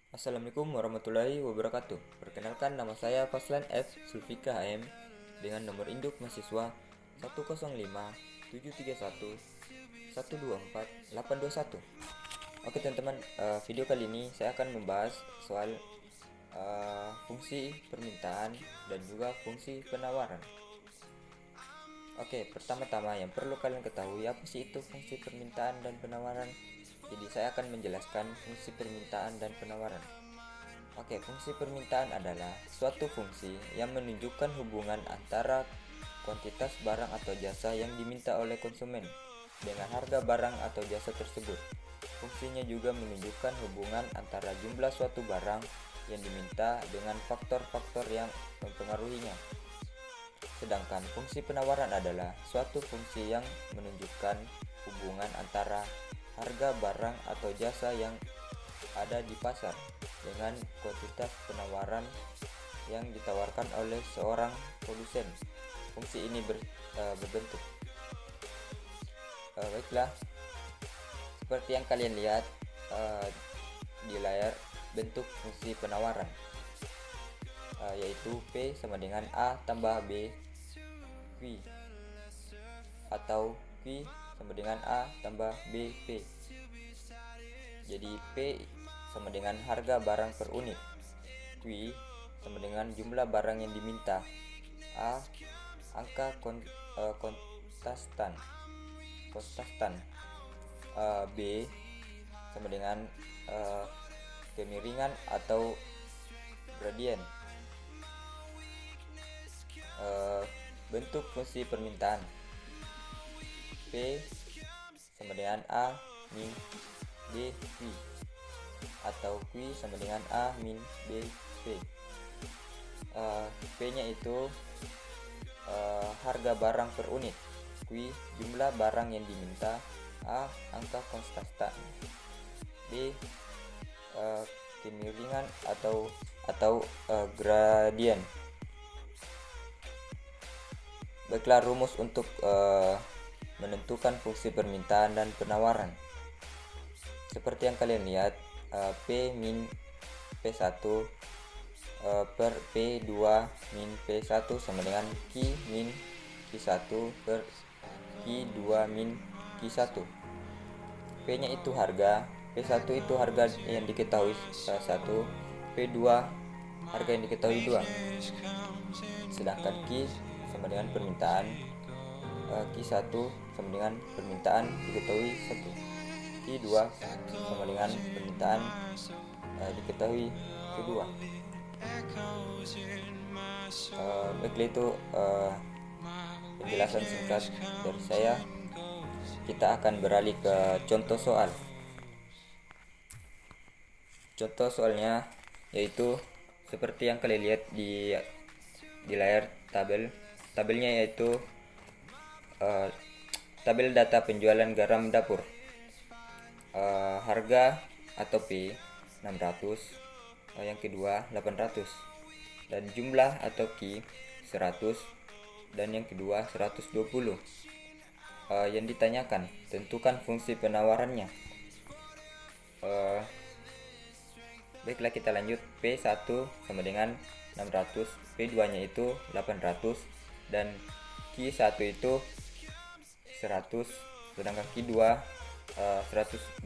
Assalamualaikum warahmatullahi wabarakatuh. Perkenalkan, nama saya Faslan F. Sulfika HM dengan nomor induk mahasiswa 105-731-124-821. Oke teman-teman, video kali ini saya akan membahas soal fungsi permintaan dan juga fungsi penawaran. Oke, pertama-tama yang perlu kalian ketahui, apa sih itu fungsi permintaan dan penawaran? Jadi saya akan menjelaskan fungsi permintaan dan penawaran. Oke, fungsi permintaan adalah suatu fungsi yang menunjukkan hubungan antara kuantitas barang atau jasa yang diminta oleh konsumen dengan harga barang atau jasa tersebut. Fungsinya juga menunjukkan hubungan antara jumlah suatu barang yang diminta dengan faktor-faktor yang mempengaruhinya. Sedangkan fungsi penawaran adalah suatu fungsi yang menunjukkan hubungan antara harga barang atau jasa yang ada di pasar dengan kuantitas penawaran yang ditawarkan oleh seorang produsen. Fungsi ini berbentuk baiklah, seperti yang kalian lihat di layar, bentuk fungsi penawaran yaitu P sama dengan A tambah B Q, atau Q sama dengan A tambah B P. Jadi P sama dengan harga barang per unit, Q sama dengan jumlah barang yang diminta, A angka konstan, B sama dengan kemiringan atau gradien. Bentuk fungsi permintaan, P sama dengan A min B Q, atau Q sama dengan A min B P. P nya itu harga barang per unit, Q jumlah barang yang diminta, A angka konstan, B kemiringan atau gradien. Baiklah, rumus untuk menentukan fungsi permintaan dan penawaran. Seperti yang kalian lihat, P min P1 per P2 min P1 sama dengan Q min Q1 per Q2 min Q1. P nya itu harga, P1 itu harga yang diketahui 1, P2 harga yang diketahui 2. Sedangkan Q sama dengan permintaan, Q1 sama dengan permintaan diketahui 1, Q2 sama dengan permintaan diketahui kedua. Baiklah, itu penjelasan singkat dari saya. Kita akan beralih ke contoh soal. Contoh soalnya yaitu seperti yang kalian lihat di layar tabelnya, yaitu tabel data penjualan garam dapur. Harga atau P 600, yang kedua 800, dan jumlah atau Q 100, dan yang kedua 120. Yang ditanyakan, tentukan fungsi penawarannya. Baiklah, kita lanjut. P1 sama dengan 600, P2 nya itu 800, dan Q1 itu 100, sedangkan Q2 120.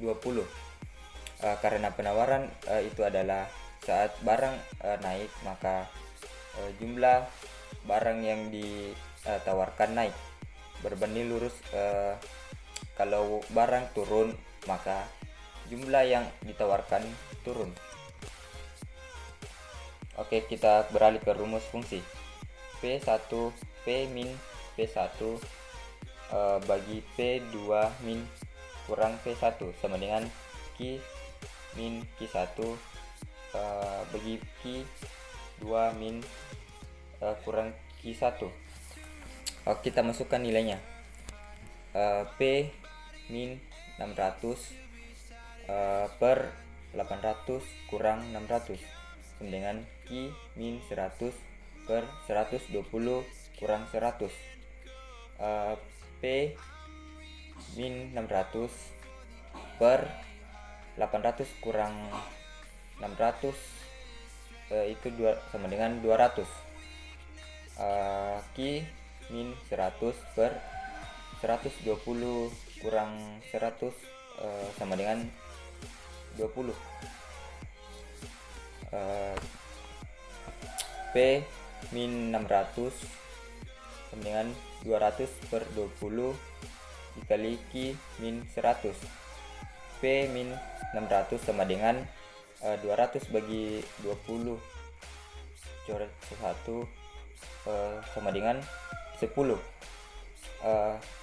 Karena penawaran itu adalah saat barang naik, maka jumlah barang yang ditawarkan naik berbanding lurus. Kalau barang turun, maka jumlah yang ditawarkan turun. Oke, kita beralih ke rumus fungsi. P1 P min P1 bagi P2 min kurang P1 sama dengan Q min Q1 bagi Q2 min kurang Q1. Kita masukkan nilainya. P min 600 per 800 kurang 600 sama dengan Q min 100 per 120 kurang 100. P min 600 per 800 kurang 600 itu sama dengan 200. Q min 100 per 120 kurang 100 sama dengan 20. P min 600 sama dengan 200 per 20 dikali Q min 100. P min 600 sama dengan 200 bagi 20 coret 1 sama dengan 10.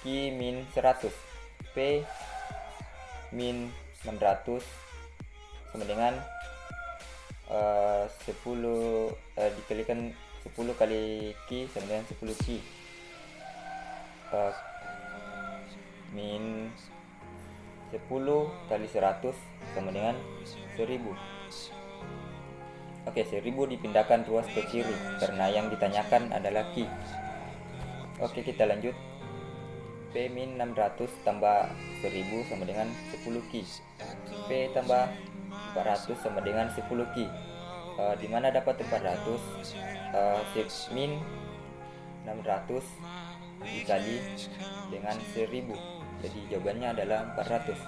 Q min 100. P min 600 sama dengan 10 dikalikan 10 kali Q sama dengan 10 Q. Min 10 kali 100 sama dengan 1000. Oke, 1000 dipindahkan ruas ke kiri karena yang ditanyakan adalah Q. Oke, kita lanjut. P min 600 tambah 1000 sama dengan 10 Q. P tambah 400 sama dengan 10 Q. Dimana dapat 400? Min 600 dikali dengan 1000. Jadi jawabannya adalah 400.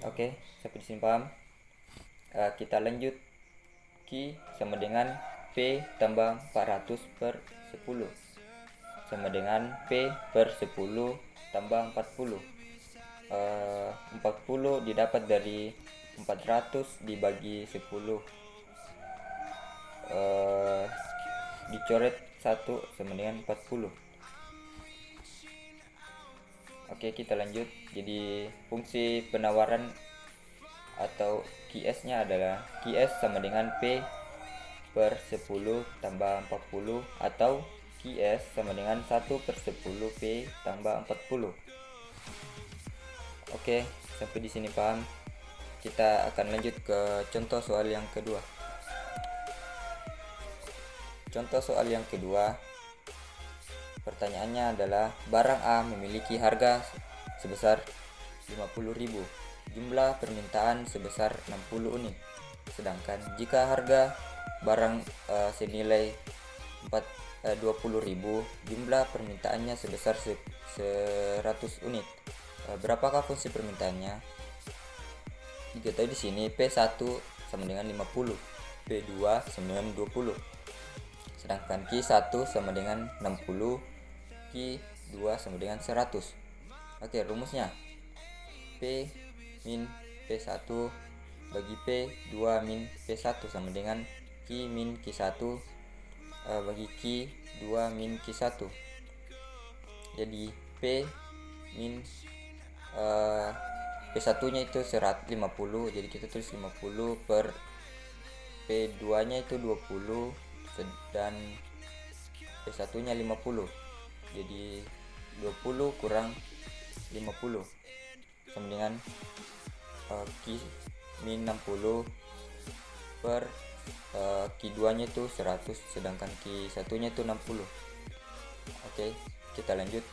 Oke, sampai di sini paham? Kita lanjut. Q sama dengan P tambah 400 per 10 sama dengan P per 10 tambah 40. 40 didapat dari 400 dibagi 10, dicoret 1 sama dengan 40. Oke, kita lanjut. Jadi fungsi penawaran atau QS nya adalah QS sama dengan P per 10 tambah 40 atau QS sama dengan 1 per 10 P tambah 40. Oke, sampai di sini paham? Kita akan lanjut ke contoh soal yang kedua. Contoh soal yang kedua, pertanyaannya adalah barang A memiliki harga sebesar 50.000, jumlah permintaan sebesar 60 unit. Sedangkan jika harga barang senilai 20.000, jumlah permintaannya sebesar 100 unit. Berapakah fungsi permintaannya? Diketahui di sini P1 sama dengan 50, P2 sama dengan 20. Sedangkan Q1 sama dengan 60, Q2 sama dengan 100. Oke, rumusnya P min P1 bagi P2 min P1 sama dengan Q min Q1 bagi Q2 min Q1. Jadi P min P1 nya itu 150, jadi kita tulis 50 per P2 nya itu 20 dan P1 nya 50, jadi 20 kurang 50 sama dengan Q min 60 per Q2 nya itu 100, sedangkan Q1 nya itu 60. Oke, kita lanjut.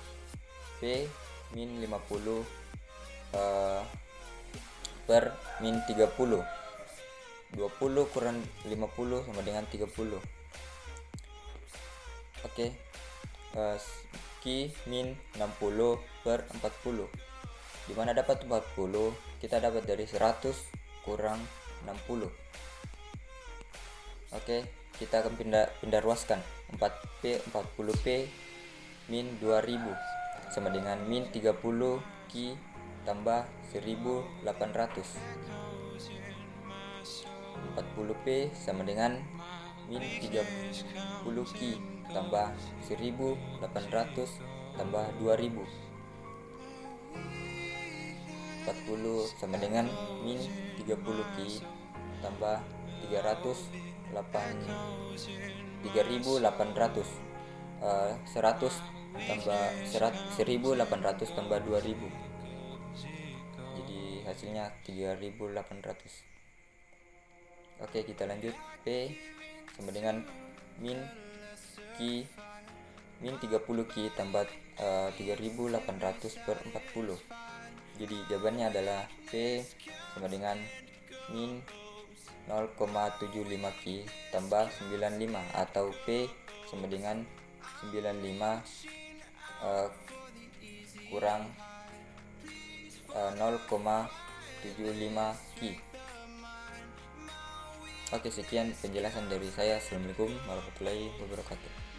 P min 50 per min 30, 20 kurang 50 sama dengan 30. Oke, Q min 60 per 40. Dimana dapat 40? Kita dapat dari 100 kurang 60. Oke, kita akan pindah ruaskan. 40P min 2000 sama dengan min 30 Q tambah 1800. 40P sama dengan min 30 Q tambah 1800 tambah 2000. 40 sama dengan min 30 Q tambah 3800. 100 tambah 1800 tambah 2000. Jadi hasilnya 3800. Oke, kita lanjut. P sama dengan min Q min 30 Q tambah 3800 per 40. Jadi jawabannya adalah P sama dengan min 0,75 Ki tambah 95 atau P sama dengan 95 kurang 0,75 Ki. Oke, sekian penjelasan dari saya. Assalamualaikum warahmatullahi wabarakatuh.